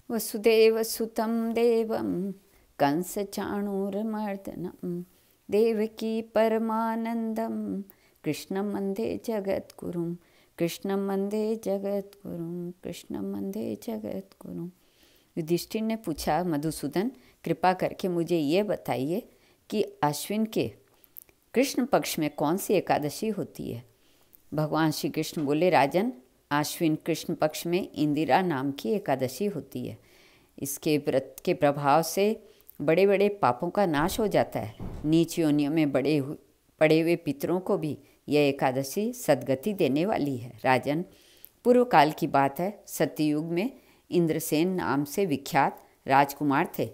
वसुदेवसुतं देवं कंसचाणूरमर्दनं देवकी परमानन्दं कृष्णं वन्दे जगद्गुरुं कृष्णं वन्दे जगद्गुरुं कृष्णं वन्दे जगद्गुरुं। युधिष्ठिर ने पूछा, मधुसूदन कृपा करके मुझे ये बताइए कि आश्विन के कृष्ण पक्ष में कौन सी एकादशी होती है। भगवान श्री कृष्ण बोले, राजन, आश्विन कृष्ण पक्ष में इंदिरा नाम की एकादशी होती है। इसके व्रत के प्रभाव से बड़े बड़े पापों का नाश हो जाता है। नीच योनियों में पड़े हुए पितरों को भी यह एकादशी सद्गति देने वाली है। राजन, पूर्व काल की बात है, सत्ययुग में इंद्रसेन नाम से विख्यात राजकुमार थे,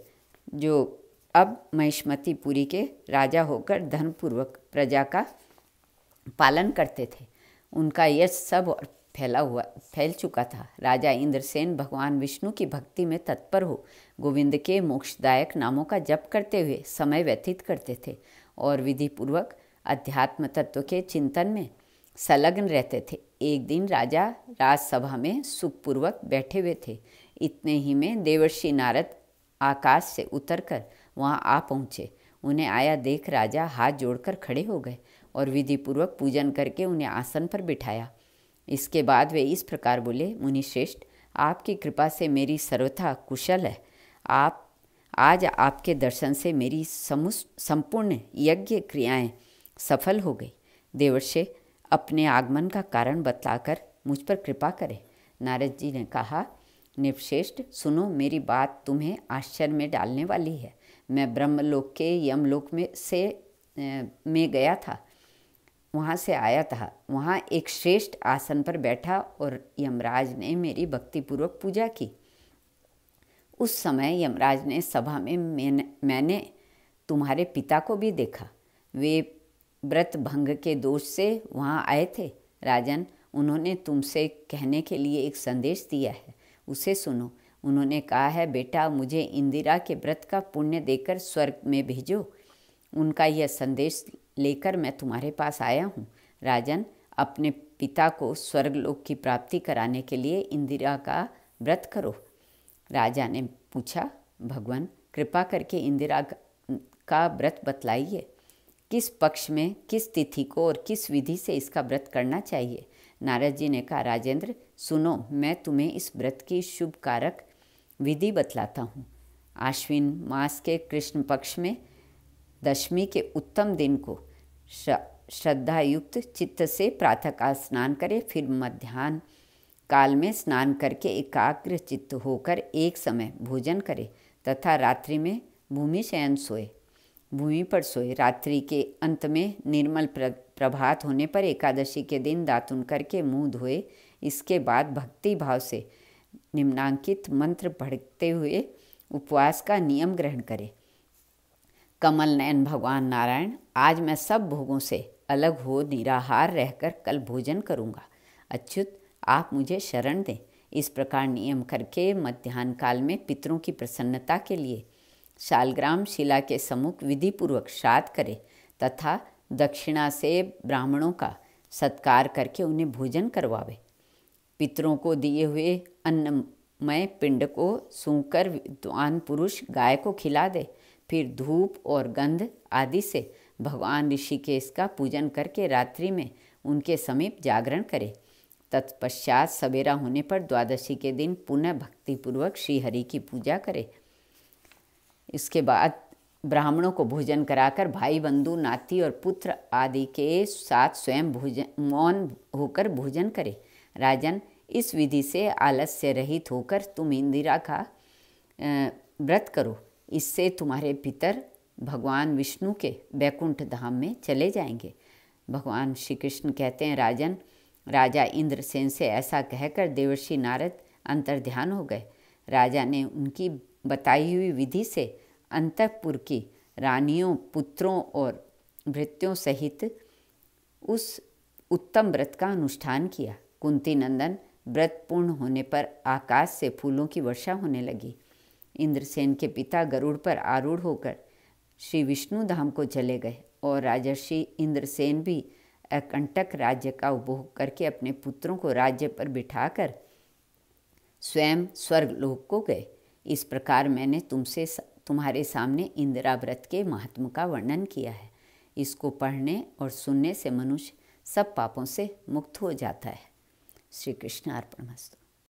जो अब महिष्मतीपुरी के राजा होकर धनपूर्वक प्रजा का पालन करते थे। उनका यश सब और फैल चुका था। राजा इंद्रसेन भगवान विष्णु की भक्ति में तत्पर हो गोविंद के मोक्षदायक नामों का जप करते हुए समय व्यतीत करते थे और विधिपूर्वक अध्यात्म तत्व के चिंतन में संलग्न रहते थे। एक दिन राजा राजसभा में सुखपूर्वक बैठे हुए थे। इतने ही में देवर्षि नारद आकाश से उतरकर वहां आ पहुँचे। उन्हें आया देख राजा हाथ जोड़कर खड़े हो गए और विधिपूर्वक पूजन करके उन्हें आसन पर बिठाया। इसके बाद वे इस प्रकार बोले, मुनिश्रेष्ठ, आपकी कृपा से मेरी सर्वथा कुशल है। आज आपके दर्शन से मेरी संपूर्ण यज्ञ क्रियाएं सफल हो गई। देवर्षि, अपने आगमन का कारण बतलाकर मुझ पर कृपा करें। नारद जी ने कहा, नृपश्रेष्ठ, सुनो, मेरी बात तुम्हें आश्चर्य में डालने वाली है। मैं ब्रह्मलोक के यमलोक में गया था, वहाँ से आया था। वहाँ एक श्रेष्ठ आसन पर बैठा और यमराज ने मेरी भक्तिपूर्वक पूजा की। उस समय यमराज ने सभा में मैंने तुम्हारे पिता को भी देखा। वे व्रत भंग के दोष से वहाँ आए थे। राजन, उन्होंने तुमसे कहने के लिए एक संदेश दिया है, उसे सुनो। उन्होंने कहा है, बेटा, मुझे इंदिरा के व्रत का पुण्य देकर स्वर्ग में भेजो। उनका यह संदेश लेकर मैं तुम्हारे पास आया हूँ। राजन, अपने पिता को स्वर्गलोक की प्राप्ति कराने के लिए इंदिरा का व्रत करो। राजा ने पूछा, भगवान, कृपा करके इंदिरा का व्रत बतलाइए। किस पक्ष में, किस तिथि को और किस विधि से इसका व्रत करना चाहिए। नारद जी ने कहा, राजेंद्र, सुनो, मैं तुम्हें इस व्रत की शुभ कारक विधि बतलाता हूँ। आश्विन मास के कृष्ण पक्ष में दशमी के उत्तम दिन को श्रद्धायुक्त चित्त से प्रातःकाल स्नान करें। फिर मध्याह्न काल में स्नान करके एकाग्र चित्त होकर एक समय भोजन करें तथा रात्रि में भूमि पर सोए। रात्रि के अंत में निर्मल प्रभात होने पर एकादशी के दिन दातुन करके मुंह धोए। इसके बाद भक्ति भाव से निम्नांकित मंत्र पढ़ते हुए उपवास का नियम ग्रहण करें। कमल नयन भगवान नारायण, आज मैं सब भोगों से अलग हो निराहार रहकर कल भोजन करूँगा। अच्युत, आप मुझे शरण दें। इस प्रकार नियम करके मध्याह्न काल में पितरों की प्रसन्नता के लिए शालग्राम शिला के सम्मुख विधिपूर्वक श्राद्ध करे तथा दक्षिणा से ब्राह्मणों का सत्कार करके उन्हें भोजन करवावे। पितरों को दिए हुए अन्नमय पिंड को सूंघकर विद्वान पुरुष गाय को खिला दे। फिर धूप और गंध आदि से भगवान ऋषिकेश का पूजन करके रात्रि में उनके समीप जागरण करे। तत्पश्चात सवेरा होने पर द्वादशी के दिन पुनः भक्तिपूर्वक श्रीहरि की पूजा करे। इसके बाद ब्राह्मणों को भोजन कराकर भाई बंधु नाती और पुत्र आदि के साथ स्वयं मौन होकर भोजन करे। राजन, इस विधि से आलस्य रहित होकर तुम इंदिरा का व्रत करो। इससे तुम्हारे पितर भगवान विष्णु के वैकुंठ धाम में चले जाएंगे। भगवान श्री कृष्ण कहते हैं, राजन, राजा इंद्रसेन से ऐसा कहकर देवर्षि नारद अंतर्ध्यान हो गए। राजा ने उनकी बताई हुई विधि से अंतःपुर की रानियों, पुत्रों और भृत्यों सहित उस उत्तम व्रत का अनुष्ठान किया। कुंती नंदन, व्रत पूर्ण होने पर आकाश से फूलों की वर्षा होने लगी। इंद्रसेन के पिता गरुड़ पर आरूढ़ होकर श्री विष्णु धाम को चले गए और राजर्षि इंद्रसेन भी अकंटक राज्य का उपभोग करके अपने पुत्रों को राज्य पर बिठाकर स्वयं स्वर्गलोक को गए। इस प्रकार मैंने तुम्हारे सामने इंदिरा व्रत के महात्म का वर्णन किया है। इसको पढ़ने और सुनने से मनुष्य सब पापों से मुक्त हो जाता है। श्री कृष्ण अर्पणमस्तु।